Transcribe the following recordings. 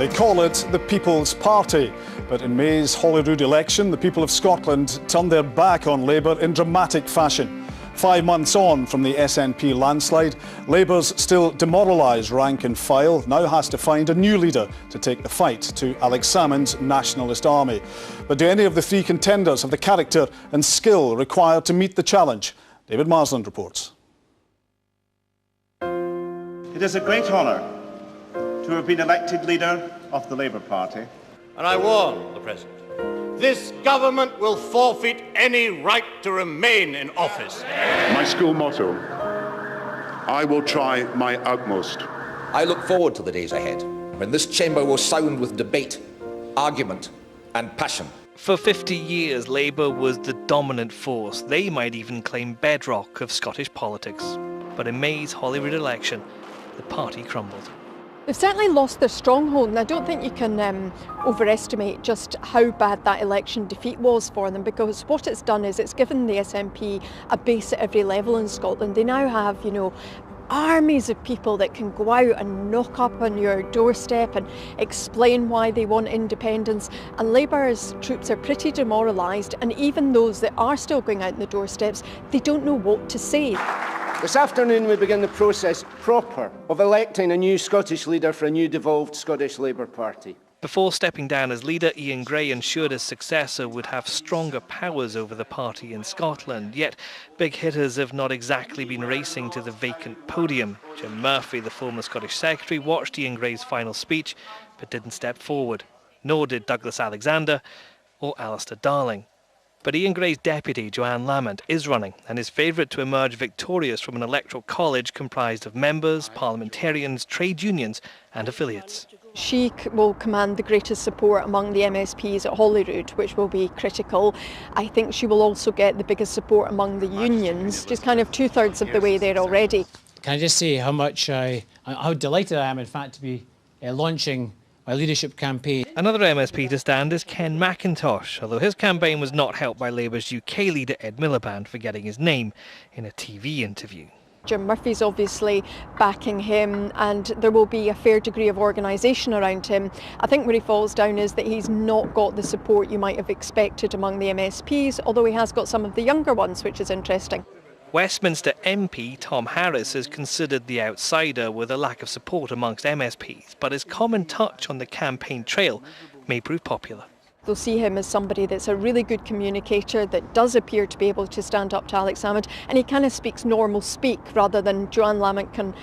They call it the People's Party. But in May's Holyrood election, the people of Scotland turned their back on Labour in dramatic fashion. 5 months on from the SNP landslide, Labour's still demoralised rank and file now has to find a new leader to take the fight to Alex Salmond's nationalist army. But do any of the three contenders have the character and skill required to meet the challenge? David Marsland reports. It is a great honour to have been elected leader of the Labour Party. And I warn the President, this government will forfeit any right to remain in office. My school motto, I will try my utmost. I look forward to the days ahead, when this chamber will sound with debate, argument and passion. For 50 years, Labour was the dominant force. They might even claim bedrock of Scottish politics. But in May's Holyrood election, the party crumbled. They've certainly lost their stronghold, and I don't think you can overestimate just how bad that election defeat was for them, because what it's done is it's given the SNP a base at every level in Scotland. They now have, armies of people that can go out and knock up on your doorstep and explain why they want independence. And Labour's troops are pretty demoralised, and even those that are still going out on the doorsteps, they don't know what to say. This afternoon we begin the process proper of electing a new Scottish leader for a new devolved Scottish Labour Party. Before stepping down as leader, Ian Gray ensured his successor would have stronger powers over the party in Scotland. Yet big hitters have not exactly been racing to the vacant podium. Jim Murphy, the former Scottish Secretary, watched Ian Gray's final speech but didn't step forward. Nor did Douglas Alexander or Alistair Darling. But Ian Gray's deputy, Johann Lamont, is running and is favourite to emerge victorious from an electoral college comprised of members, parliamentarians, trade unions and affiliates. She will command the greatest support among the MSPs at Holyrood, which will be critical. I think she will also get the biggest support among the unions. She's kind of 2/3 of the way there already. Can I just say how delighted I am, in fact, to be launching my leadership campaign. Another MSP to stand is Ken Macintosh, although his campaign was not helped by Labour's UK leader Ed Miliband forgetting his name in a TV interview. Jim Murphy's obviously backing him, and there will be a fair degree of organisation around him. I think where he falls down is that he's not got the support you might have expected among the MSPs, although he has got some of the younger ones, which is interesting. Westminster MP Tom Harris is considered the outsider with a lack of support amongst MSPs, but his common touch on the campaign trail may prove popular. They'll see him as somebody that's a really good communicator, that does appear to be able to stand up to Alex Salmond, and he kind of speaks normal speak rather than Johann Lamont can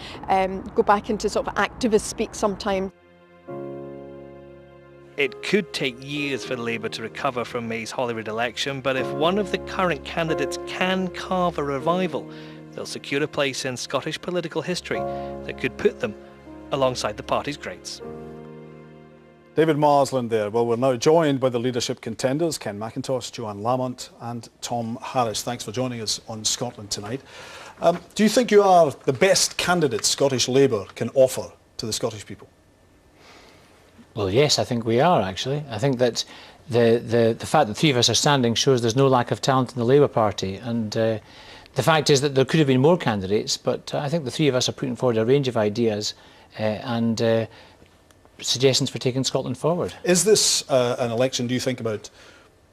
go back into sort of activist speak sometimes. It could take years for Labour to recover from May's Holyrood election, but if one of the current candidates can carve a revival, they'll secure a place in Scottish political history that could put them alongside the party's greats. David Marsland there. Well, we're now joined by the leadership contenders, Ken Macintosh, Johann Lamont and Tom Harris. Thanks for joining us on Scotland tonight. Do you think you are the best candidate Scottish Labour can offer to the Scottish people? Well, yes, I think we are, actually. I think that the fact that three of us are standing shows there's no lack of talent in the Labour Party. And the fact is that there could have been more candidates, but I think the three of us are putting forward a range of ideas and suggestions for taking Scotland forward. Is this an election, do you think, about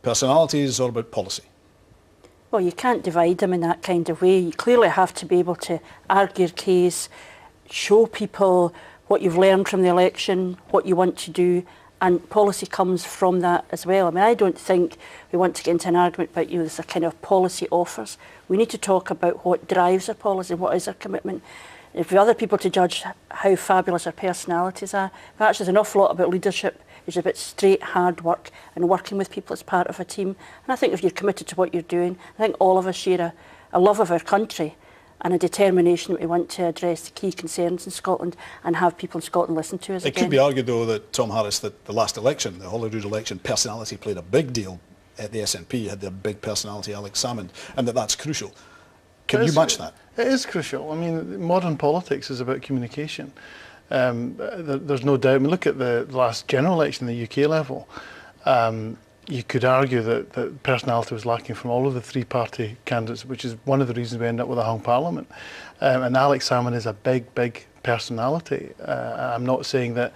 personalities or about policy? Well, you can't divide them in that kind of way. You clearly have to be able to argue your case, show people what you've learned from the election, what you want to do, and policy comes from that as well. I mean, I don't think we want to get into an argument about there's a kind of policy offers. We need to talk about what drives our policy, what is our commitment. If we have other people to judge how fabulous our personalities are, but actually there's an awful lot about leadership. It's about straight, hard work and working with people as part of a team. And I think if you're committed to what you're doing, I think all of us share a love of our country and a determination that we want to address the key concerns in Scotland and have people in Scotland listen to us It again. could be argued, though, that Tom Harris, that the last election, the Holyrood election, personality played a big deal at the SNP, had their big personality, Alex Salmond, and that's crucial. Can you match that? It is crucial. I mean, modern politics is about communication. There's no doubt. I mean, look at the last general election at the UK level. You could argue that personality was lacking from all of the three-party candidates, which is one of the reasons we end up with a hung parliament. And Alex Salmond is a big personality. I'm not saying that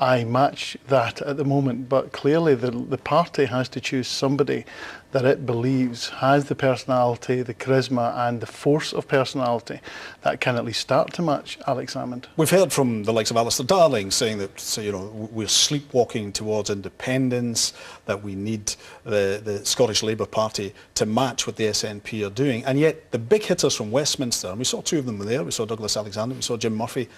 I match that at the moment, but clearly the party has to choose somebody that it believes has the personality, the charisma and the force of personality that can at least start to match Alex Salmond. We've heard from the likes of Alistair Darling saying that, so, you know, we're sleepwalking towards independence, that we need the Scottish Labour Party to match what the SNP are doing, and yet the big hitters from Westminster, and we saw two of them there, we saw Douglas Alexander, we saw Jim Murphy,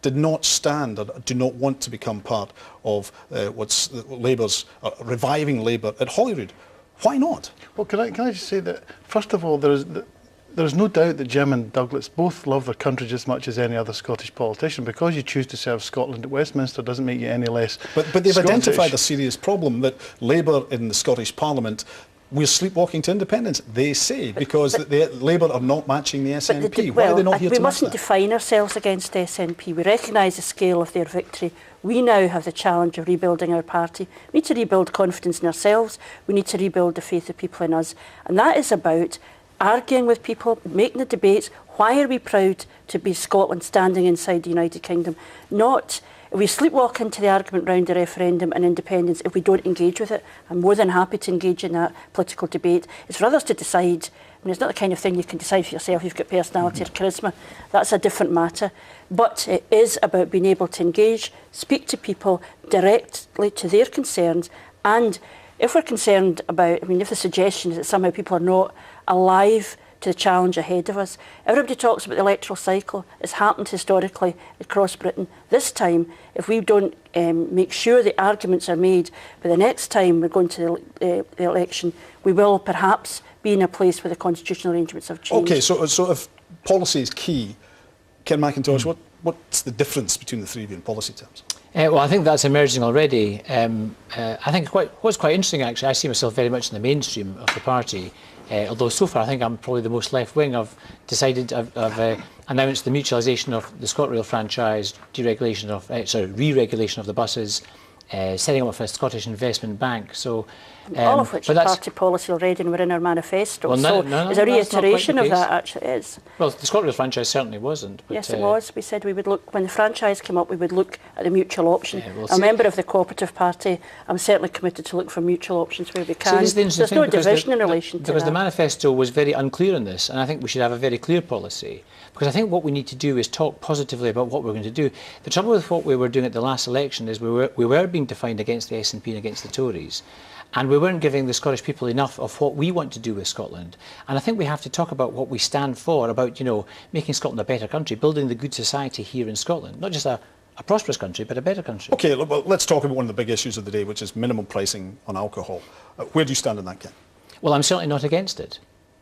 did not stand or do not want to become part of what's Labour's reviving Labour at Holyrood. Why not? Well, can I just say that, first of all, there's no doubt that Jim and Douglas both love their country just as much as any other Scottish politician. Because you choose to serve Scotland at Westminster doesn't make you any less But they've Scottish. identified a serious problem that Labour in the Scottish Parliament, we're sleepwalking to independence, they say, because Labour are not matching the SNP. Why are they not here to match that? We mustn't define ourselves against the SNP. We recognise the scale of their victory. We now have the challenge of rebuilding our party. We need to rebuild confidence in ourselves. We need to rebuild the faith of people in us. And that is about arguing with people, making the debates. Why are we proud to be Scotland standing inside the United Kingdom? Not if we sleepwalk into the argument round the referendum and independence if we don't engage with it. I'm more than happy to engage in that political debate. It's for others to decide. I mean, it's not the kind of thing you can decide for yourself. You've got personality or charisma. That's a different matter. But it is about being able to engage, speak to people directly to their concerns. And if we're concerned about, I mean, if the suggestion is that somehow people are not alive to the challenge ahead of us. Everybody talks about the electoral cycle. It's happened historically across Britain. This time, if we don't make sure the arguments are made, but the next time we're going to the election, we will perhaps be in a place where the constitutional arrangements have changed. Okay, so if policy is key, Ken Macintosh, what's the difference between the three of you in policy terms? Well, I think that's emerging already. I think what's quite interesting, actually, I see myself very much in the mainstream of the party. Although so far I think I'm probably the most left-wing. I've announced the mutualisation of the ScotRail franchise, re-regulation of the buses, setting up a Scottish Investment Bank. So, all of which is party policy already and we're in our manifesto. Well, so it's a reiteration of that, actually. It is. Well, the ScotRail franchise certainly wasn't. But, yes, it was. We said we would look, when the franchise came up, we would look at the mutual option. A member of the Cooperative Party, I'm certainly committed to look for mutual options where we can. There's no division in relation to that. Because the manifesto was very unclear on this, and I think we should have a very clear policy. Because I think what we need to do is talk positively about what we're going to do. The trouble with what we were doing at the last election is we were being defined against the SNP and against the Tories. And we weren't giving the Scottish people enough of what we want to do with Scotland. And I think we have to talk about what we stand for, about, you know, making Scotland a better country, building the good society here in Scotland. Not just a prosperous country, but a better country. Okay, well, let's talk about one of the big issues of the day, which is minimum pricing on alcohol. Where do you stand on that, Ken? Well, I'm certainly not against it.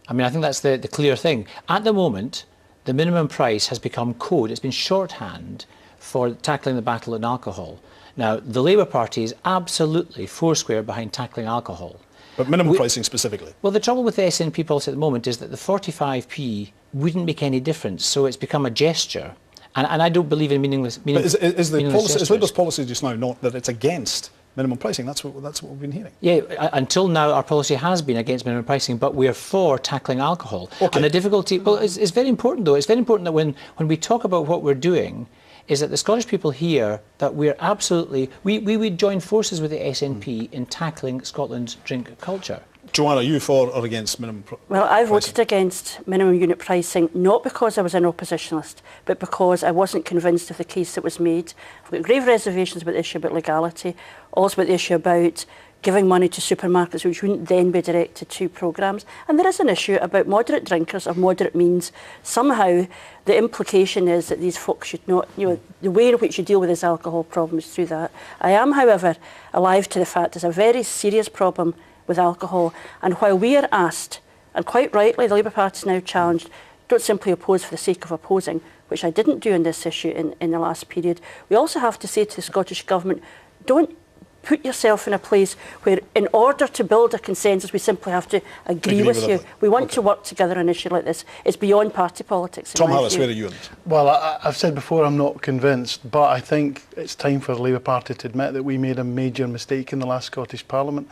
I mean, I think that's the clear thing. At the moment, the minimum price has become code. It's been shorthand for tackling the battle on alcohol. Now, the Labour Party is absolutely foursquare behind tackling alcohol. But minimum pricing specifically? Well, the trouble with the SNP policy at the moment is that the 45p wouldn't make any difference, so it's become a gesture. And I don't believe in meaningless is gestures. Labour's policy just now not that it's against minimum pricing? That's what we've been hearing. Yeah, until now our policy has been against minimum pricing, but we are for tackling alcohol. Okay. And the difficulty, well, it's very important though. It's very important that when we talk about what we're't is that the Scottish people hear that we're absolutely, we would join forces with the SNP in tackling Scotland's drink culture. Johann, are you for or against minimum pricing? Well, I voted against minimum unit pricing, not because I was an oppositionalist, but because I wasn't convinced of the case that was made. I've got grave reservations about the issue about legality, also about the issue about giving money to supermarkets which wouldn't then be directed to programmes. And there is an issue about moderate drinkers of moderate means. Somehow the implication is that these folks should not, you know, the way in which you deal with this alcohol problem is through that. I am, however, alive to the fact there's a very serious problem with alcohol. And while we are asked, and quite rightly the Labour Party is now challenged, don't simply oppose for the sake of opposing, which I didn't do in this issue in the last period. We also have to say to the Scottish Government, don't put yourself in a place where in order to build a consensus we simply have to agree with you. We want to work together on an issue like this. It's beyond party politics. Tom Harris, where are you on this? Well, I've said before I'm not convinced, but I think it's time for the Labour Party to admit that we made a major mistake in the last Scottish Parliament.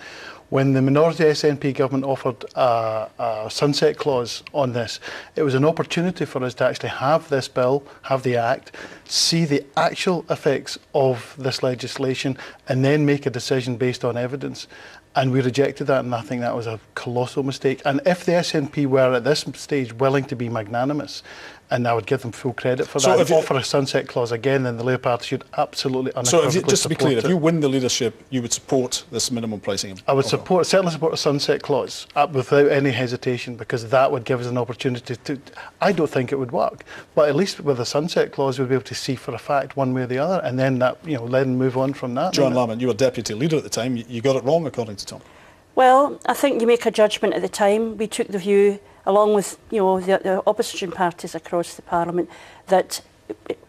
When the minority SNP government offered a sunset clause on this, it was an opportunity for us to actually have this bill, have the Act, see the actual effects of this legislation, and then make a decision based on evidence. And we rejected that, and I think that was a colossal mistake. And if the SNP were at this stage willing to be magnanimous, and I would give them full credit for that, offer a sunset clause again, then the Labour Party should absolutely unequivocally So just to be clear, it. if you win the leadership, you would support this minimum pricing? I would certainly support a sunset clause without any hesitation, because that would give us an opportunity to... I don't think it would work, but at least with a sunset clause, we'd be able to see for a fact one way or the other, and then that, then move on from that. Johann Lamont, you were deputy leader at the time. You got it wrong, according to Tom. Well, I think you make a judgment at the time. We took the view, along with the opposition parties across the Parliament, that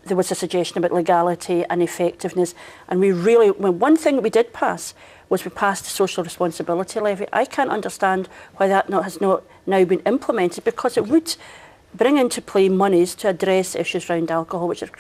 there was a suggestion about legality and effectiveness. And we really, one thing that we did pass was we passed the social responsibility levy. I can't understand why that has not now been implemented, because it would bring into play monies to address issues around alcohol, which are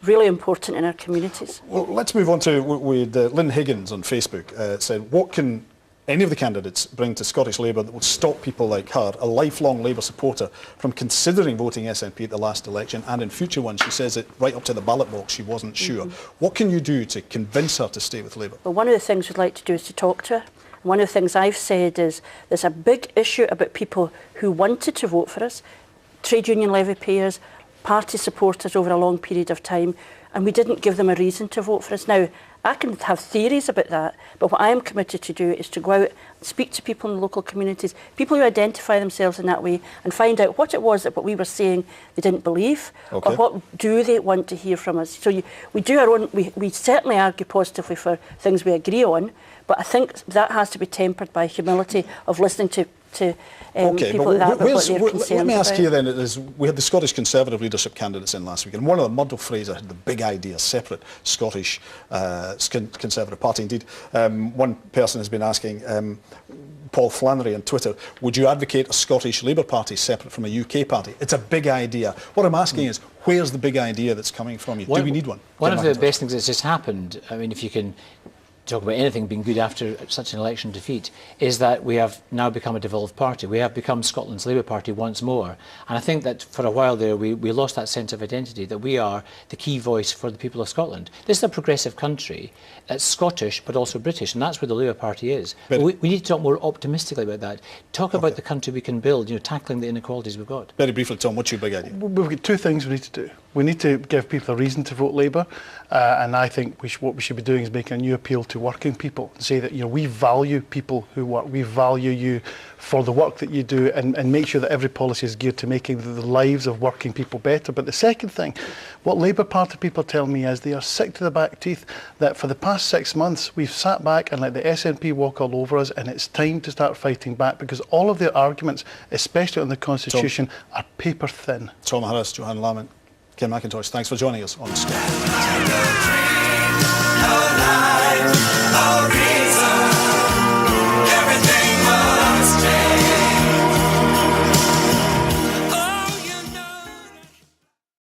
really important in our communities. Well, let's move on to with Lynn Higgins on Facebook said, what can any of the candidates bring to Scottish Labour that would stop people like her, a lifelong Labour supporter, from considering voting SNP at the last election, and in future ones? She says it right up to the ballot box, she wasn't sure. What can you do to convince her to stay with Labour? Well, one of the things we'd like to do is to talk to her. One of the things I've said is there's a big issue about people who wanted to vote for us, trade union levy payers, party supporters over a long period of time, and we didn't give them a reason to vote for us. Now, I can have theories about that, but what I am committed to do is to go out and speak to people in the local communities, people who identify themselves in that way, and find out what it was that what we were saying they didn't believe, or what do they want to hear from us. So we do our own, we certainly argue positively for things we agree on, but I think that has to be tempered by humility of listening to people like that about what they're concerned let me ask about. you then, we had the Scottish Conservative leadership candidates in last week, and one of them, Murdo Fraser, had the big idea, separate Scottish Conservative Party. Indeed, one person has been asking Paul Flannery on Twitter, would you advocate a Scottish Labour Party separate from a UK party? It's a big idea. What I'm asking is, where's the big idea that's coming from you? Do we need one? One of the best things that's just happened, I mean, if you can talk about anything being good after such an election defeat, is that we have now become a devolved party. We have become Scotland's Labour Party once more. And I think that for a while there we lost that sense of identity, that we are the key voice for the people of Scotland. This is a progressive country. It's Scottish but also British, and that's where the Labour Party is. But we need to talk more optimistically about that. Talk about the country we can build, tackling the inequalities we've got. Very briefly, Tom, what's your big idea? We've got two things we need to do. We need to give people a reason to vote Labour, and I think what we should be doing is making a new appeal to working people and say that we value people who work, we value you for the work that you do, and make sure that every policy is geared to making the lives of working people better. But the second thing, what Labour Party people tell me is they are sick to the back teeth that for the past 6 months we've sat back and let the SNP walk all over us, and it's time to start fighting back, because all of their arguments, especially on the Constitution, are paper thin. Tom Harris, Johann Lamont, Ken Macintosh, thanks for joining us on Scotland.